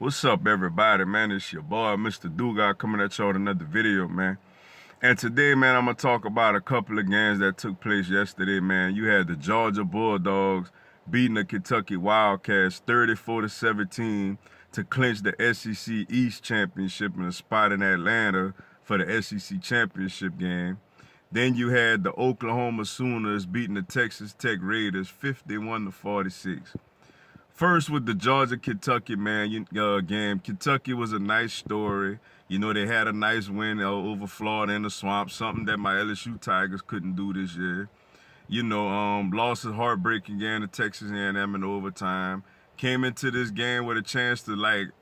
What's up, everybody, man? It's your boy, Mr. Dugas, coming at you with another video, man. And today, man, I'm going to talk about a couple of games that took place yesterday, man. You had the Georgia Bulldogs beating the Kentucky Wildcats 34-17 to clinch the SEC East Championship and a spot in Atlanta for the SEC Championship game. Then you had the Oklahoma Sooners beating the Texas Tech Raiders 51-46. First with the Georgia-Kentucky, man, game. Kentucky was a nice story. You know, they had a nice win over Florida in the swamp, something that my LSU Tigers couldn't do this year. Lost a heartbreaking game to Texas A&M in overtime. Came into this game with a chance to,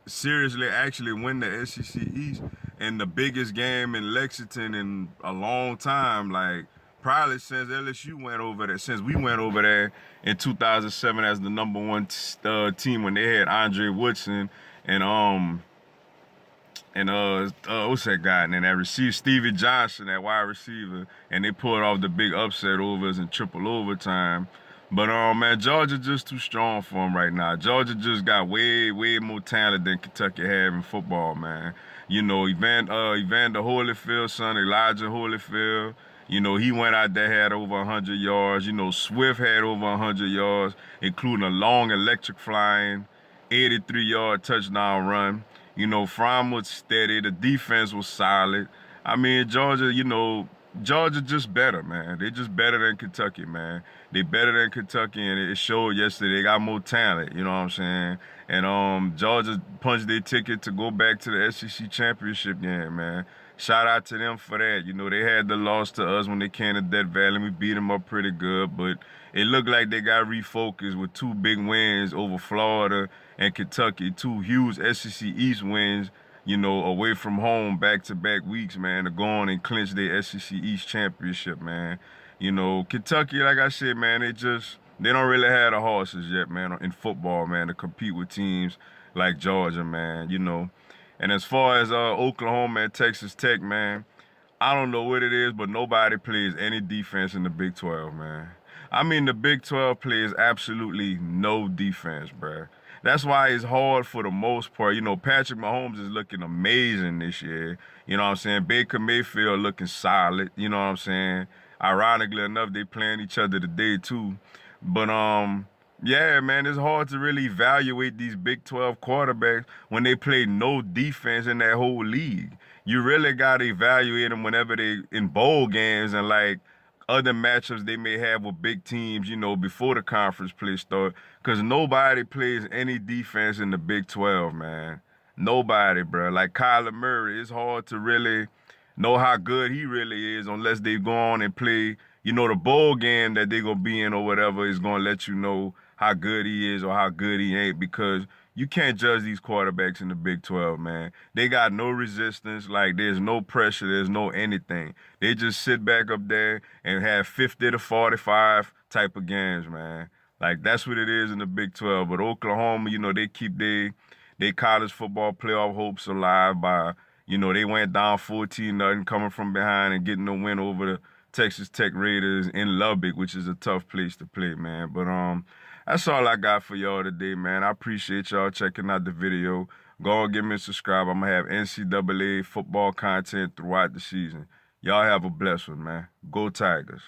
seriously actually win the SEC East and the biggest game in Lexington in a long time, probably since LSU went over there, since we went over there in 2007 as the #1 team when they had Andre Woodson and what's that guy? And then that receiver Stevie Johnson, that wide receiver, and they pulled off the big upset over us in triple overtime. But man, Georgia just too strong for them right now. Georgia just got way more talent than Kentucky have in football, man. You know, Evander Holyfield, son, Elijah Holyfield. You know, he went out there, had over 100 yards. You know, Swift had over 100 yards, including a long electric flying 83-yard touchdown run. You know, Fromm was steady. The defense was solid. I mean, Georgia just better, man. They just better than Kentucky, man. They better than Kentucky, and it showed yesterday. They got more talent, you know what I'm saying? And Georgia punched their ticket to go back to the SEC championship game, man. Shout out to them for that. You know, they had the loss to us when they came to Death Valley. We beat them up pretty good, but it looked like they got refocused with two big wins over Florida and Kentucky, two huge SEC East wins, you know, away from home back-to-back weeks, man, to go on and clinch their SEC East championship, man. You know, Kentucky, like I said, man, they don't really have the horses yet, man, in football, man, to compete with teams like Georgia, man, you know. And as far as Oklahoma and Texas Tech, man, I don't know what it is, but nobody plays any defense in the Big 12, man. I mean, the Big 12 plays absolutely no defense, bruh. That's why it's hard for the most part. You know, Patrick Mahomes is looking amazing this year. You know what I'm saying? Baker Mayfield looking solid. You know what I'm saying? Ironically enough, they playing each other today, too. But, yeah, man, it's hard to really evaluate these Big 12 quarterbacks when they play no defense in that whole league. You really got to evaluate them whenever they in bowl games and other matchups they may have with big teams, you know, before the conference play start. Because nobody plays any defense in the Big 12, man. Nobody, bro. Like Kyler Murray, it's hard to really know how good he really is unless they go on and play, you know, the bowl game that they're going to be in or whatever is going to let you know how good he is or how good he ain't, because you can't judge these quarterbacks in the Big 12, man. They got no resistance. Like, there's no pressure. There's no anything. They just sit back up there and have 50 to 45 type of games, man. Like, that's what it is in the Big 12. But Oklahoma, you know, they keep their college football playoff hopes alive by, you know, they went down 14-0 coming from behind and getting the win over the Texas Tech Raiders in Lubbock, which is a tough place to play, man. But that's all I got for y'all today, man. I appreciate y'all checking out the video. Go and give me a subscribe. I'm going to have NCAA football content throughout the season. Y'all have a blessed one, man. Go Tigers.